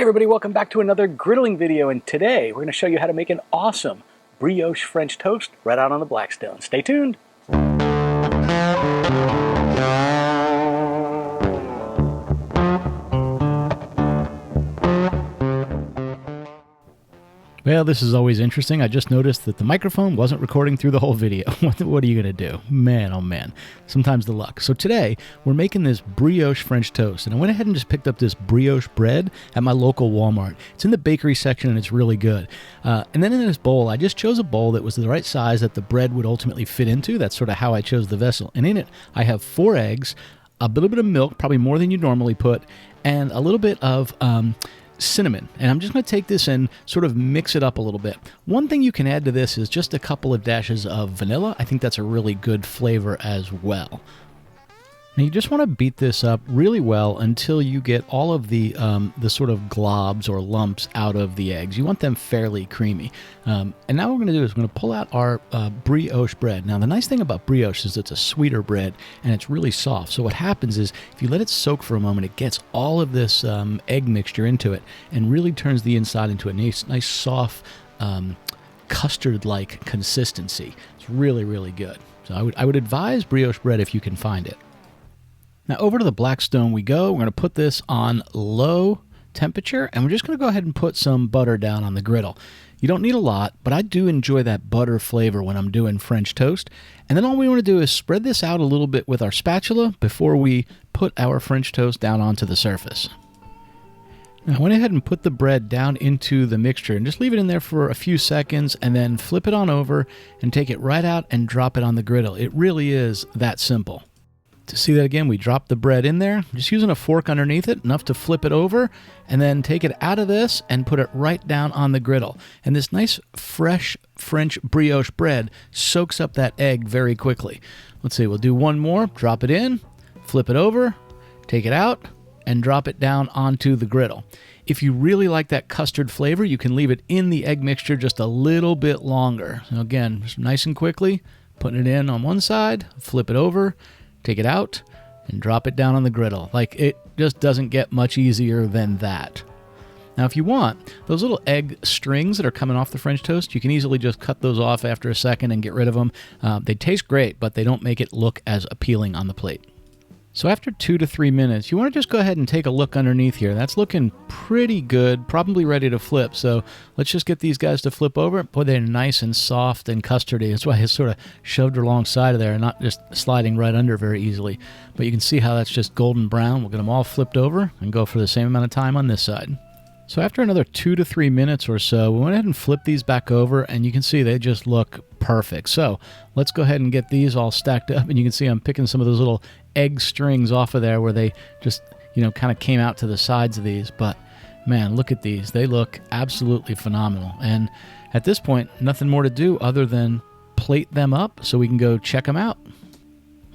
Hey everybody, welcome back to another griddling video, and today we're going to show you how to make an awesome brioche French toast right out on the Blackstone. Stay tuned! Well, this is always interesting. I just noticed that the microphone wasn't recording through the whole video. What are you going to do? Man, oh man. Sometimes the luck. So today, we're making this brioche French toast. And I went ahead and just picked up this brioche bread at my local Walmart. It's in the bakery section and it's really good. And then in this bowl, I just chose a bowl that was the right size that the bread would ultimately fit into. That's sort of how I chose the vessel. And in it, I have 4 eggs, a little bit of milk, probably more than you normally put, and a little bit of cinnamon. And I'm just going to take this and sort of mix it up a little bit. One thing you can add to this is just a couple of dashes of vanilla. I think that's a really good flavor as well. Now you just want to beat this up really well until you get all of the sort of globs or lumps out of the eggs. You want them fairly creamy. And now what we're going to do is we're going to pull out our brioche bread. Now the nice thing about brioche is it's a sweeter bread and it's really soft. So what happens is if you let it soak for a moment, it gets all of this egg mixture into it and really turns the inside into a nice soft custard-like consistency. It's really, really good. So I would advise brioche bread if you can find it. Now over to the Blackstone we go. We're going to put this on low temperature, and we're just going to go ahead and put some butter down on the griddle. You don't need a lot, but I do enjoy that butter flavor when I'm doing French toast. And then all we want to do is spread this out a little bit with our spatula before we put our French toast down onto the surface. Now I went ahead and put the bread down into the mixture and just leave it in there for a few seconds and then flip it on over and take it right out and drop it on the griddle. It really is that simple. To see that again, we drop the bread in there, just using a fork underneath it, enough to flip it over, and then take it out of this and put it right down on the griddle. And this nice, fresh French brioche bread soaks up that egg very quickly. Let's see, we'll do one more, drop it in, flip it over, take it out, and drop it down onto the griddle. If you really like that custard flavor, you can leave it in the egg mixture just a little bit longer. So again, just nice and quickly, putting it in on one side, flip it over, take it out, and drop it down on the griddle. Like, it just doesn't get much easier than that. Now, if you want, those little egg strings that are coming off the French toast, you can easily just cut those off after a second and get rid of them. They taste great, but they don't make it look as appealing on the plate. So after 2 to 3 minutes, you want to just go ahead and take a look underneath here. That's looking pretty good, probably ready to flip. So let's just get these guys to flip over. Boy, they're nice and soft and custardy. That's why it's sort of shoved alongside of there and not just sliding right under very easily. But you can see how that's just golden brown. We'll get them all flipped over and go for the same amount of time on this side. So after another 2 to 3 minutes or so, we went ahead and flipped these back over, and you can see they just look perfect. So let's go ahead and get these all stacked up, and you can see I'm picking some of those little egg strings off of there where they just, kind of came out to the sides of these. But man, look at these. They look absolutely phenomenal. And at this point, nothing more to do other than plate them up so we can go check them out.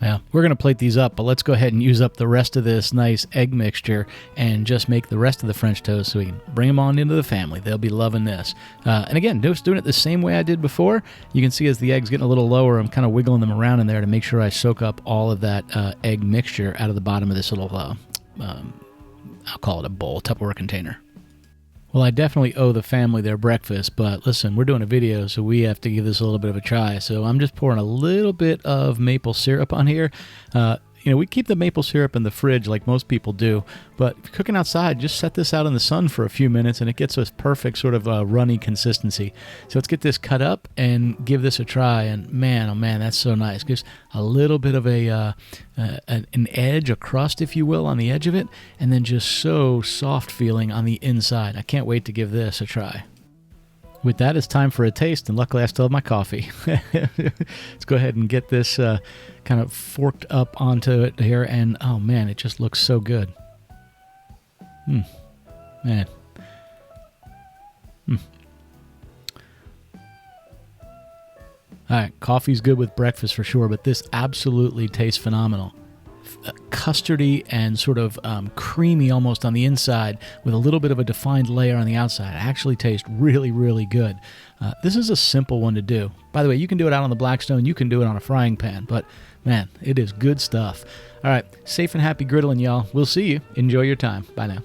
Yeah, we're going to plate these up, but let's go ahead and use up the rest of this nice egg mixture and just make the rest of the French toast so we can bring them on into the family. They'll be loving this. And again, just doing it the same way I did before. You can see as the egg's getting a little lower, I'm kind of wiggling them around in there to make sure I soak up all of that egg mixture out of the bottom of this little, I'll call it a bowl, Tupperware container. Well, I definitely owe the family their breakfast, but listen, we're doing a video, so we have to give this a little bit of a try. So I'm just pouring a little bit of maple syrup on here. We keep the maple syrup in the fridge like most people do, but if you're cooking outside, just set this out in the sun for a few minutes and it gets us perfect sort of runny consistency. So let's get this cut up and give this a try. And man, oh man, that's so nice. Gives a little bit of an edge, a crust, if you will, on the edge of it, and then just so soft feeling on the inside. I can't wait to give this a try. With that, it's time for a taste, and luckily I still have my coffee. Let's go ahead and get this kind of forked up onto it here, and oh man, it just looks so good. Man. Alright, coffee's good with breakfast for sure, but this absolutely tastes phenomenal. Custardy and sort of creamy almost on the inside with a little bit of a defined layer on the outside. It actually tastes really, really good. This is a simple one to do. By the way, you can do it out on the Blackstone. You can do it on a frying pan, but man, it is good stuff. All right, safe and happy griddling, y'all. We'll see you. Enjoy your time. Bye now.